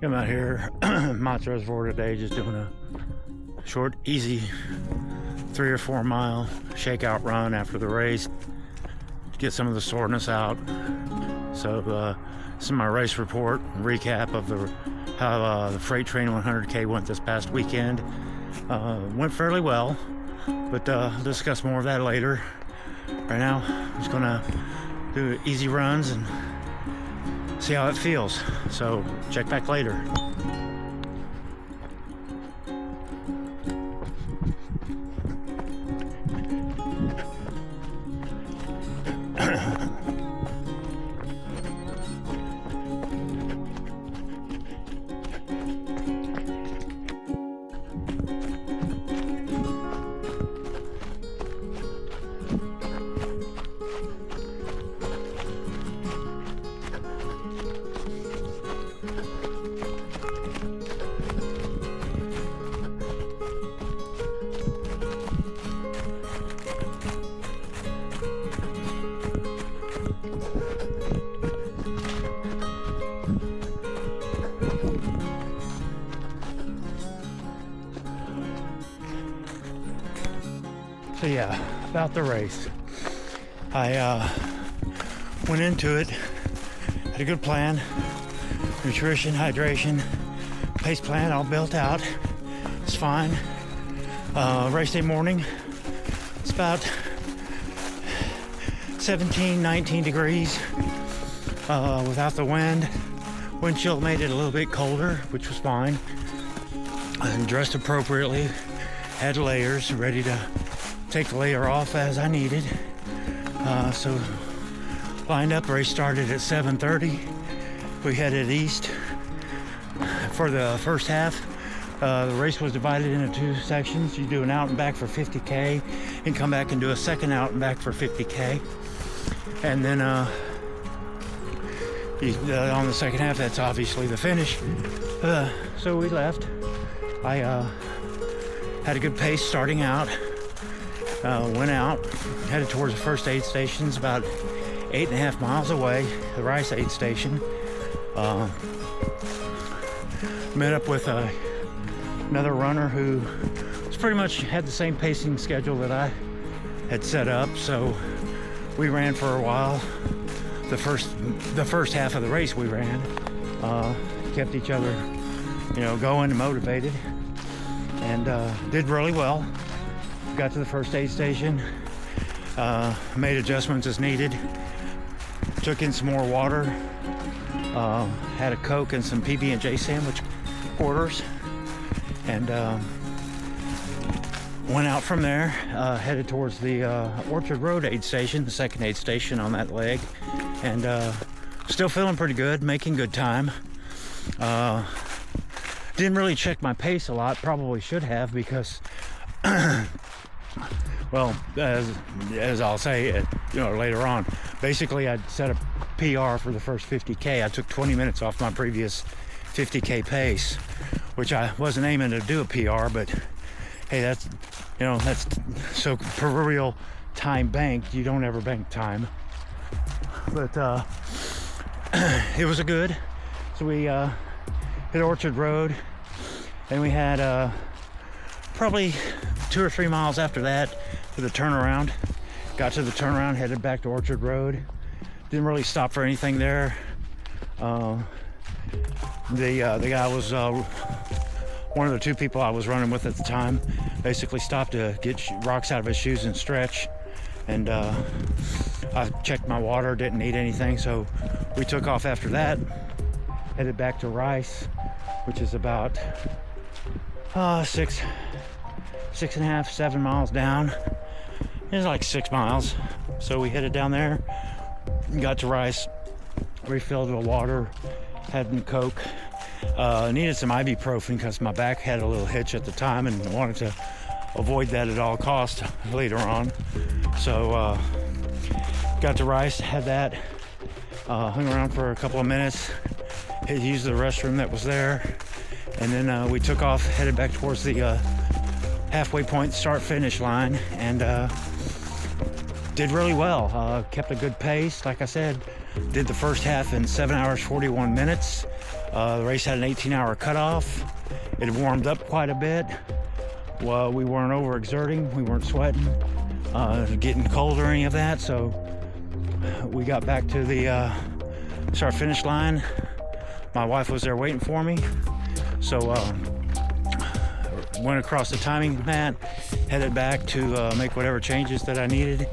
I'm out here, Mott's Reservoir today, just doing a short, easy 3 or 4 mile shakeout run after the race to get some of the soreness out. So this is my race report, recap of how the Freight Train 100K went this past weekend. Went fairly well, but I'll discuss more of that later. Right now, I'm just gonna do easy runs and see how it feels. So check back later. So yeah, about the race. I went into it, had a good plan, nutrition, hydration, pace plan all built out. It's fine. Race day morning, it's about 17, 19 degrees without the wind. Wind chill made it a little bit colder, which was fine. And dressed appropriately, had layers, ready to take the layer off as I needed. So lined up, race started at 7:30. We headed east for the first half. The race was divided into 2 sections. You do an out and back for 50K and come back and do a second out and back for 50K. And then on the second half, that's obviously the finish. So we left. I had a good pace starting out. Went out, headed towards the first aid stations, about 8.5 miles away, the Rice aid station. Met up with another runner who was pretty much had the same pacing schedule that I had set up, so we ran for a while. The first half of the race we ran, kept each other, going and motivated, and did really well. Got to the first aid station, made adjustments as needed, took in some more water, had a Coke and some PB&J sandwich orders, and went out from there, headed towards the Orchard Road aid station, the second aid station on that leg, and still feeling pretty good, making good time. Didn't really check my pace a lot, probably should have, because well, as I'll say, later on, basically I'd set a PR for the first 50K. I took 20 minutes off my previous 50K pace, which I wasn't aiming to do a PR, but hey, that's so proverbial time banked. You don't ever bank time, but it was a good. So we hit Orchard Road, and we had probably 2 or 3 miles after that to the turnaround. Got to the turnaround, headed back to Orchard Road. Didn't really stop for anything there. The guy was one of the 2 people I was running with at the time. Basically stopped to get rocks out of his shoes and stretch. And I checked my water, didn't need anything, so we took off after that. Headed back to Rice, which is about 6.5, 7 miles down. It's like 6 miles. So we headed down there, got to Rice, refilled with water, had some Coke, needed some ibuprofen because my back had a little hitch at the time and wanted to avoid that at all costs later on. So got to Rice, had that, hung around for a couple of minutes, used the restroom that was there, and then we took off, headed back towards the halfway point start-finish line, and did really well. Kept a good pace. Like I said, Did the first half in 7 hours, 41 minutes. The race had an 18-hour cutoff. It warmed up quite a bit. Well, we weren't overexerting, we weren't sweating, getting cold or any of that, so we got back to the start-finish line. My wife was there waiting for me, so went across the timing mat, headed back to make whatever changes that I needed,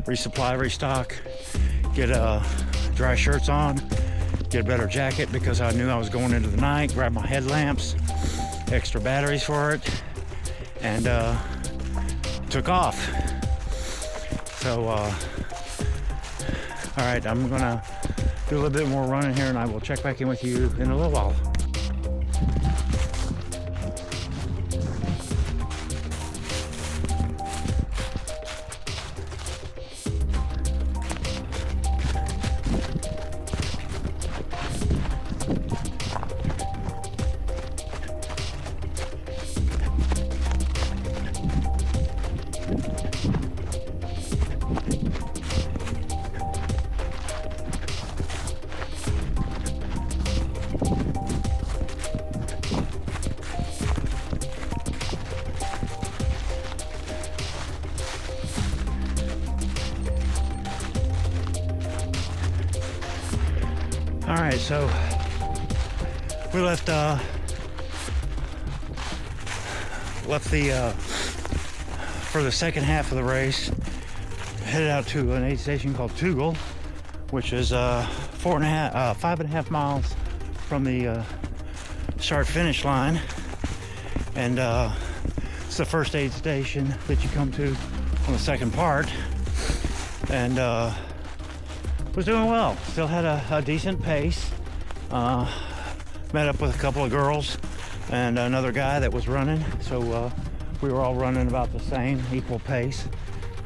resupply, restock, get dry shirts on, get a better jacket because I knew I was going into the night, grab my headlamps, extra batteries for it, and took off. So all right, I'm gonna do a little bit more running here and I will check back in with you in a little while. All right, so we left the for the second half of the race, headed out to an aid station called Tugel, which is 5.5 miles from the start finish line, and it's the first aid station that you come to on the second part, and was doing well. Still had a decent pace. Met up with a couple of girls and another guy that was running, so we were all running about the same, equal pace.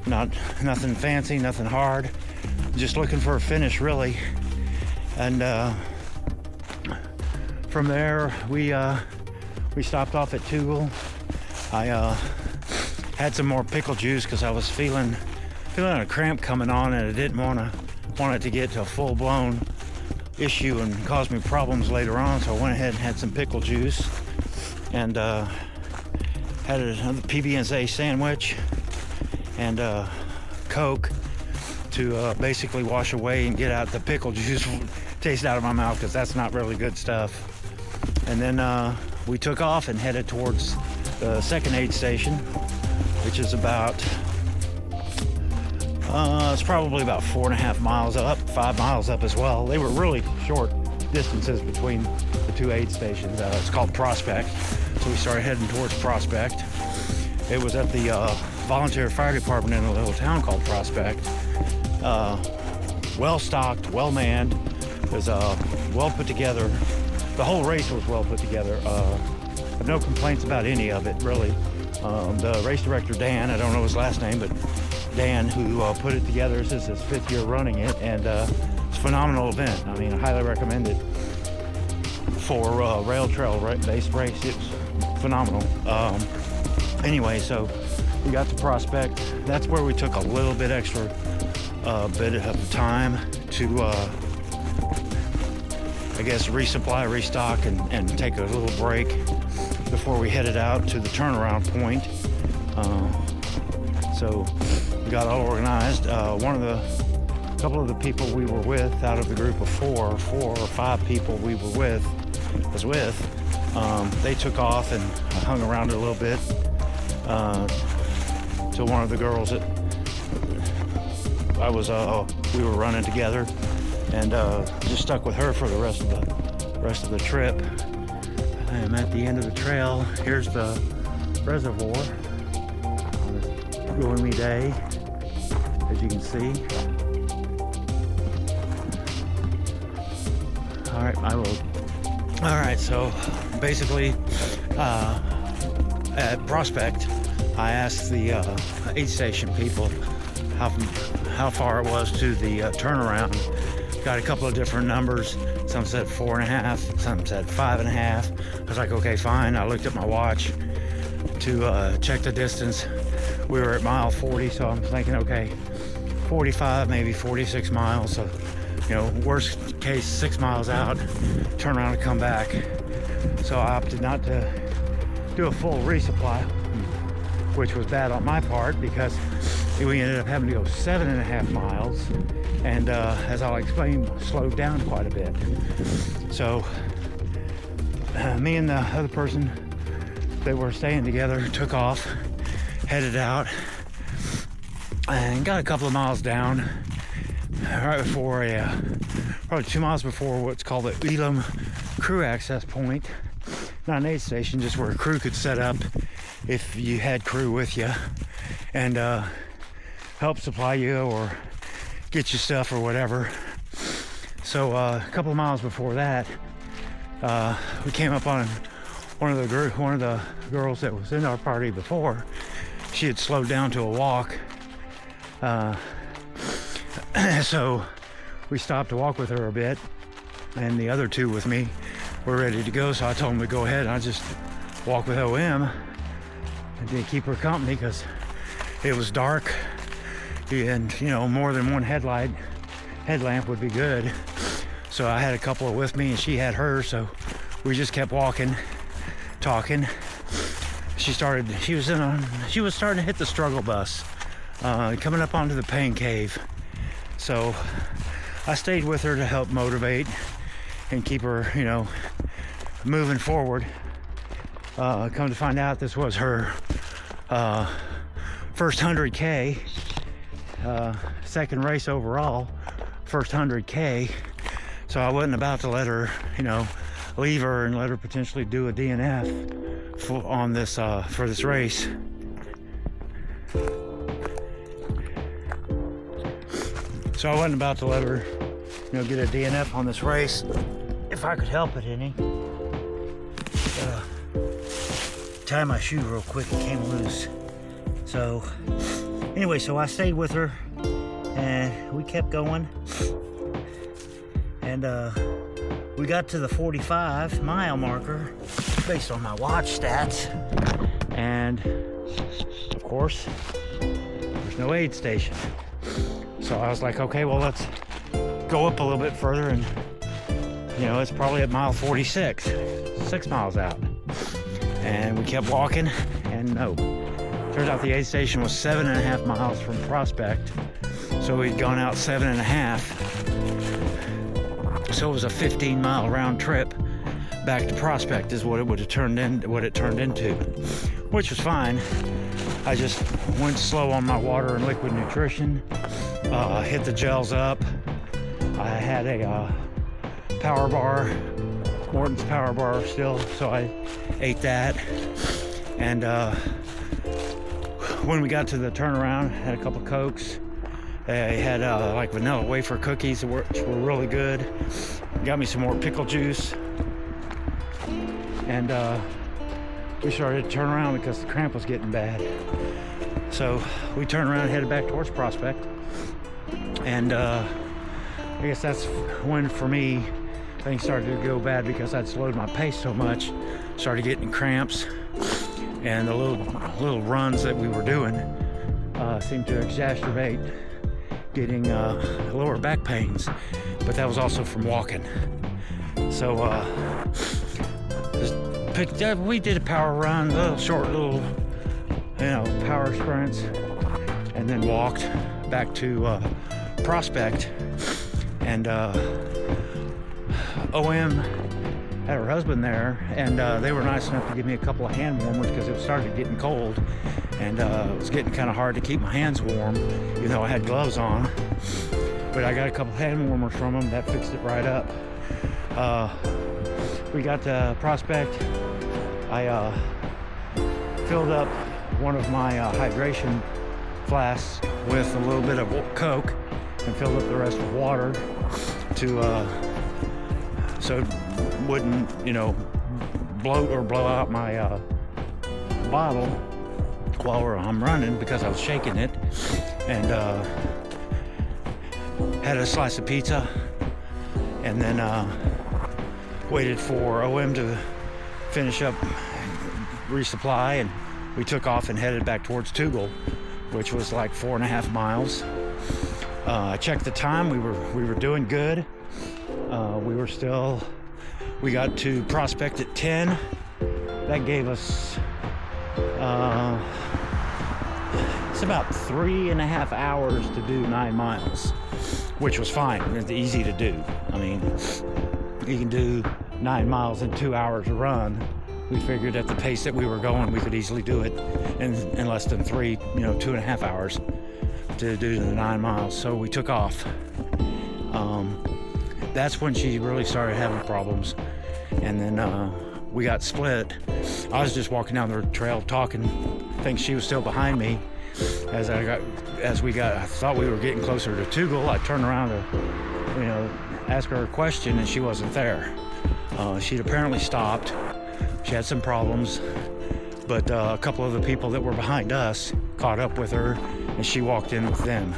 Nothing fancy, nothing hard. Just looking for a finish, really. And from there, we stopped off at Tugel. I had some more pickle juice because I was feeling a cramp coming on, and I didn't want it to get to a full-blown issue and cause me problems later on, so I went ahead and had some pickle juice and had another PB&J sandwich and Coke to basically wash away and get out the pickle juice taste out of my mouth, because that's not really good stuff. And then we took off and headed towards the second aid station, which is about it's probably about 4.5 miles up, 5 miles up as well. They were really short distances between the two aid stations. It's called Prospect, so we started heading towards Prospect. It was at the volunteer fire department in a little town called Prospect. Well stocked, well manned. It was well put together. The whole race was well put together. I have no complaints about any of it, really. The race director, Dan, I don't know his last name, but Dan, who put it together, this is his 5th year running it, and it's a phenomenal event. I mean, I highly recommend it for rail trail based race. It was phenomenal. Anyway, so we got to Prospect. That's where we took a little bit extra bit of time to I guess resupply, restock, and take a little break before we headed out to the turnaround point. So we got all organized. Couple of the people we were with, out of the group of four or five people we were with, they took off and hung around a little bit till one of the girls that we were running together, and just stuck with her for the rest of the trip. I am at the end of the trail. Here's the reservoir on this gloomy day, as you can see. All right, so basically at Prospect, I asked the aid station people how far it was to the turnaround. Got a couple of different numbers. Some said 4.5, some said 5.5. I was like, okay, fine. I looked at my watch to check the distance. We were at mile 40, so I'm thinking, okay, 45, maybe 46 miles. So you know, worst case 6 miles out, turn around and come back. So I opted not to do a full resupply, which was bad on my part because we ended up having to go 7.5 miles, and as I'll explain, slowed down quite a bit. So me and the other person that were staying together took off, headed out, and got a couple of miles down right before probably 2 miles before what's called the Elam crew access point. Not an aid station, just where a crew could set up if you had crew with you and help supply you or get you stuff or whatever. So a couple of miles before that, we came up on one of the girls that was in our party before. She had slowed down to a walk, so we stopped to walk with her a bit, and the other two with me were ready to go. So I told them to go ahead, and I just walk with OM and to keep her company because it was dark, and you know, more than one headlamp would be good. So I had a couple with me and she had hers, so we just kept walking, talking. She was starting to hit the struggle bus, coming up onto the pain cave. So I stayed with her to help motivate and keep her, you know, moving forward. Come to find out, this was her first 100K, second race overall, first 100K. So I wasn't about to let her, you know, leave her and let her potentially do a DNF on this for this race. So I wasn't about to let her, you know, get a DNF on this race if I could help it any. Tie my shoe real quick, it came loose. So anyway, so I stayed with her and we kept going, and we got to the 45-mile marker based on my watch stats, and of course there's no aid station. So I was like, okay, well, let's go up a little bit further, and you know, it's probably at mile 46, 6 miles out. And we kept walking, and no, turns out the aid station was 7.5 miles from Prospect. So we'd gone out 7.5. So it was a 15-mile round trip back to Prospect is what it would have turned into, which was fine. I just went slow on my water and liquid nutrition, hit the gels up. I had a power bar, Morton's power bar still, so I ate that. And when we got to the turnaround, had a couple Cokes. They had like vanilla wafer cookies, which were really good. Got me some more pickle juice. And we started to turn around because the cramp was getting bad. So we turned around and headed back towards Prospect. And I guess that's when, for me, things started to go bad because I'd slowed my pace so much. Started getting cramps. And the little runs that we were doing seemed to exacerbate getting lower back pains, but that was also from walking. So we did a power run, short little, you know, power sprints, and then walked back to Prospect. And OM had her husband there, and they were nice enough to give me a couple of hand warmers because it started getting cold, and it was getting kind of hard to keep my hands warm, even though I had gloves on. But I got a couple of hand warmers from them that fixed it right up. We got to Prospect. I filled up one of my hydration flasks with a little bit of Coke and filled up the rest with water to so it wouldn't, you know, bloat or blow out my bottle while I'm running, because I was shaking it. And had a slice of pizza, and then waited for OM to finish up resupply, and we took off and headed back towards Tugel, which was like 4.5 miles. I checked the time. We were doing good. We got to Prospect at 10. That gave us it's about 3.5 hours to do 9 miles, which was fine. It's easy to do. I mean, you can do 9 miles in 2 hours a run. We figured at the pace that we were going, we could easily do it in less than 2.5 hours to do the 9 miles. So we took off. That's when she really started having problems. And then we got split. I was just walking down the trail talking. I think she was still behind me. I thought we were getting closer to Tougal. I turned around to, ask her a question, and she wasn't there. She'd apparently stopped. She had some problems, but a couple of the people that were behind us caught up with her, and she walked in with them.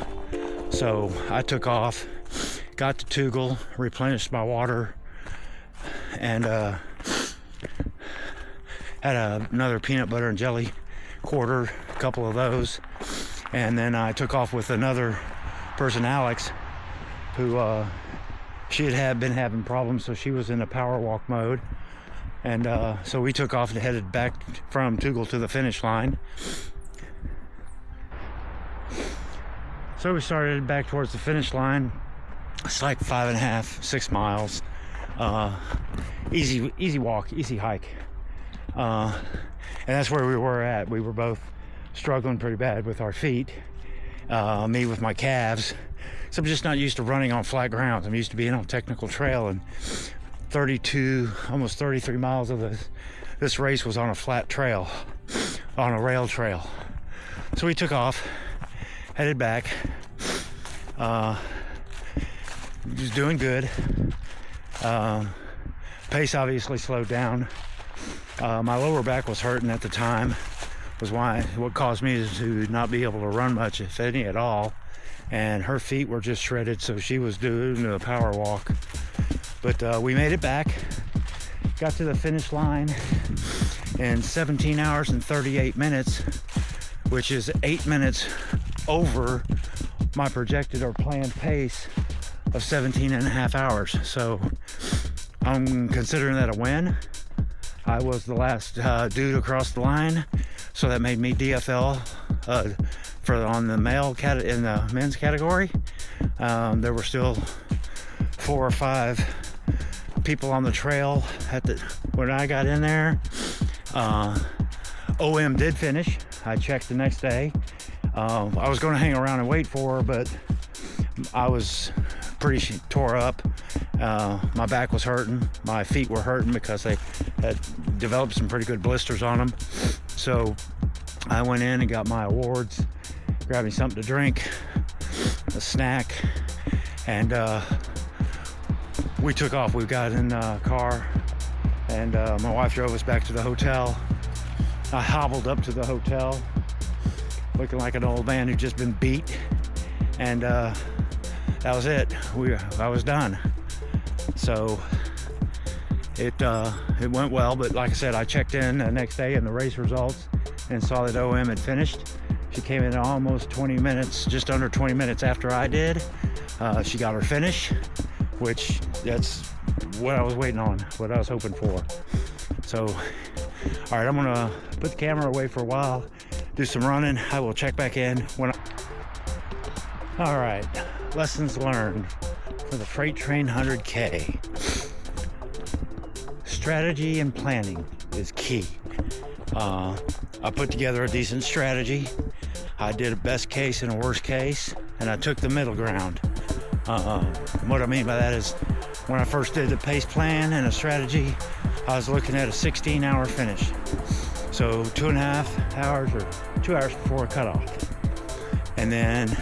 So I took off, got to Tougal, replenished my water, and had another peanut butter and jelly quarter, a couple of those, and then I took off with another person, Alex, who she had been having problems, so she was in a power walk mode. And so we took off and headed back from Tougal to the finish line. So we started back towards the finish line. It's like 5.5, 6 miles. Easy walk, easy hike. And that's where we were at. We were both struggling pretty bad with our feet. Me with my calves. So I'm just not used to running on flat ground. I'm used to being on technical trail, and 32, almost 33 miles of this race was on a flat trail, on a rail trail. So we took off, headed back. Just doing good. Pace obviously slowed down. My lower back was hurting at the time, was what caused me to not be able to run much, if any at all. And her feet were just shredded, so she was doing a power walk. But we made it back, got to the finish line in 17 hours and 38 minutes, which is 8 minutes over my projected or planned pace of 17.5 hours. So I'm considering that a win. I was the last dude across the line, so that made me DFL on the in the men's category. There were still 4 or 5 people on the trail when I got in there. OM did finish. I checked the next day. I was going to hang around and wait for her, but I was pretty tore up. My back was hurting. My feet were hurting because they had developed some pretty good blisters on them. So I went in and got my awards, grabbed me something to drink, a snack, and we took off. We got in the car, and my wife drove us back to the hotel. I hobbled up to the hotel looking like an old man who'd just been beat, and that was it. I was done. So it went well, but like I said, I checked in the next day in the race results and saw that OM had finished. She came in almost 20 minutes, just under 20 minutes after I did. She got her finish, which that's what I was waiting on, what I was hoping for. So, all right, I'm gonna put the camera away for a while, do some running. I will check back in when all right, lessons learned for the Freight Train 100K. Strategy and planning is key. I put together a decent strategy. I did a best case and a worst case, and I took the middle ground. What I mean by that is, when I first did the pace plan and a strategy, I was looking at a 16-hour finish. So 2.5 hours or 2 hours before a cutoff. And then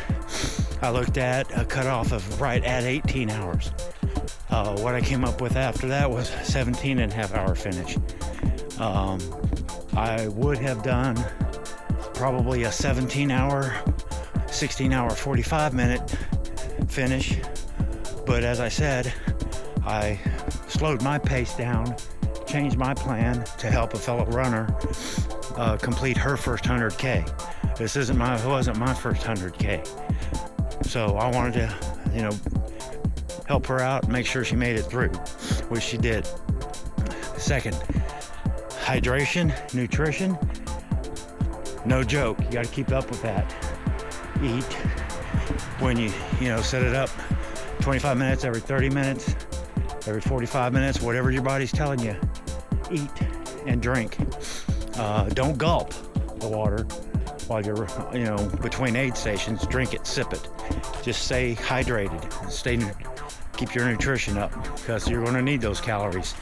I looked at a cutoff of right at 18 hours. What I came up with after that was 17.5 hour finish. I would have done probably a 17-hour, 16-hour, 45-minute finish. But as I said, I slowed my pace down, changed my plan to help a fellow runner complete her first 100K. This wasn't my first 100K. So I wanted to, you know, help her out, make sure she made it through, which she did. Second, hydration, nutrition, no joke. You got to keep up with that. Eat when you know, set it up 25 minutes, every 30 minutes, every 45 minutes, whatever your body's telling you. Eat and drink. Don't gulp the water while you're, you know, between aid stations. Drink it, sip it. Just stay hydrated. Keep your nutrition up, because you're going to need those calories.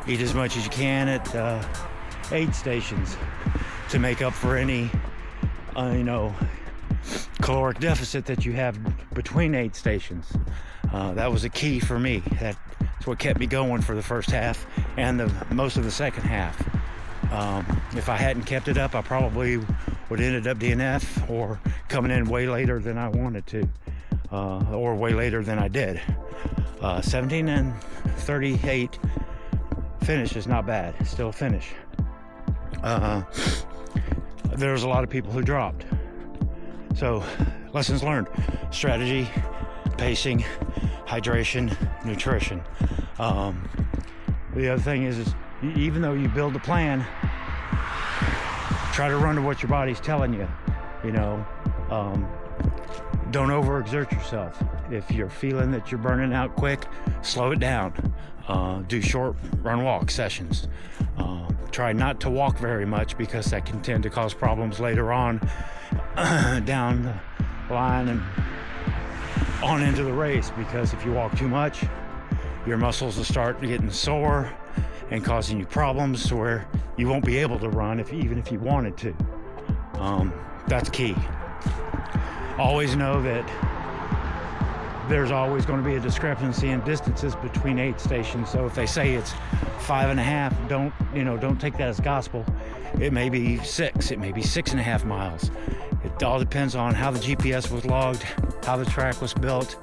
Eat as much as you can at aid stations to make up for any, you know, caloric deficit that you have between aid stations. That was a key for me. That's what kept me going for the first half and most of the second half. If I hadn't kept it up, I probably would have ended up DNF or coming in way later than I wanted to, or way later than I did. 17 and 38 finish is not bad. It's still a finish. There was a lot of people who dropped. So, lessons learned: strategy, pacing, hydration, nutrition. The other thing is even though you build a plan, try to run to what your body's telling you. You know, don't overexert yourself. If you're feeling that you're burning out quick, slow it down. Do short run-walk sessions. Try not to walk very much, because that can tend to cause problems later on down the line and on into the race, because if you walk too much, your muscles will start getting sore and causing you problems to where you won't be able to run even if you wanted to. That's key. Always know that there's always going to be a discrepancy in distances between aid stations. So if they say it's 5.5, don't take that as gospel. It may be 6, it may be 6.5 miles. It all depends on how the GPS was logged, how the track was built,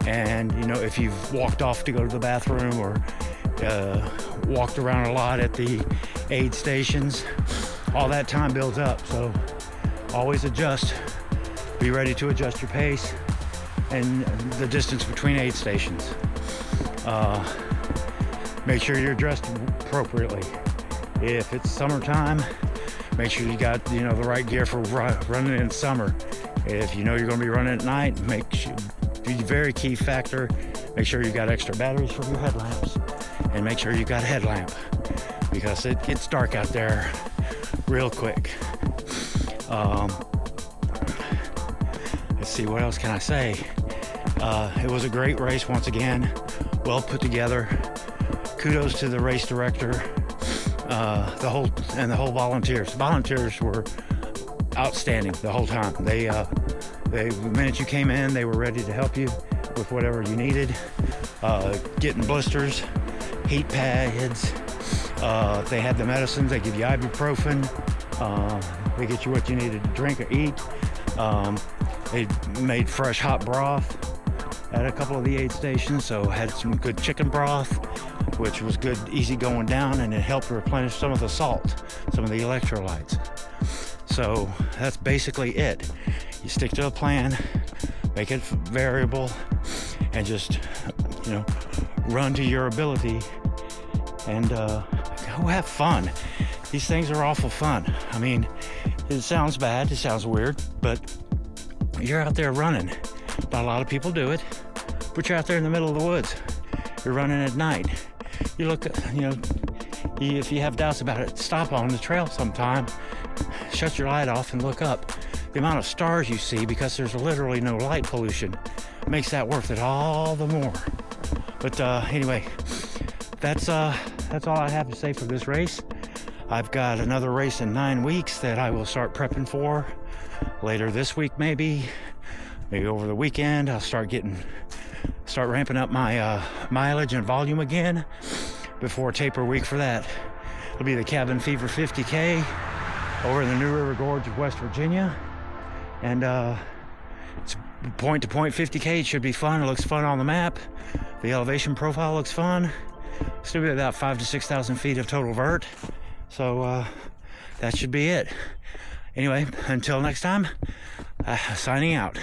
and you know, if you've walked off to go to the bathroom or walked around a lot at the aid stations. All that time builds up, so always adjust. Be ready to adjust your pace and the distance between aid stations. Make sure you're dressed appropriately. If it's summertime, make sure you got, you know, the right gear for running in summer. If you know you're going to be running at night, make sure, very key factor, make sure you got extra batteries for your headlamps, and make sure you got a headlamp, because it gets dark out there real quick. Let's see, what else can I say? It was a great race once again, well put together. Kudos to the race director, the whole volunteers. Volunteers were outstanding the whole time. The minute you came in, they were ready to help you with whatever you needed. Getting blisters, heat pads. If they had the medicines, they give you ibuprofen. They get you what you needed to drink or eat. They made fresh hot broth at a couple of the aid stations, so had some good chicken broth, which was good, easy going down, and it helped replenish some of the salt, some of the electrolytes. So that's basically it. You stick to a plan, make it variable, and just, you know, run to your ability, and go have fun. These things are awful fun. I mean, it sounds bad, it sounds weird, but you're out there running. Not a lot of people do it, but you're out there in the middle of the woods. You're running at night. You look, you know, if you have doubts about it, stop on the trail sometime, shut your light off and look up. The amount of stars you see, because there's literally no light pollution, makes that worth it all the more. But anyway, that's all I have to say for this race. I've got another race in 9 weeks that I will start prepping for later this week, maybe over the weekend. I'll start ramping up my mileage and volume again before taper week for that. It'll be the Cabin Fever 50K over in the New River Gorge of West Virginia, and it's point-to-point 50K. It should be fun. It looks fun on the map. The elevation profile looks fun. Still be about 5,000 to 6,000 feet of total vert, so that should be it. Anyway, until next time, signing out.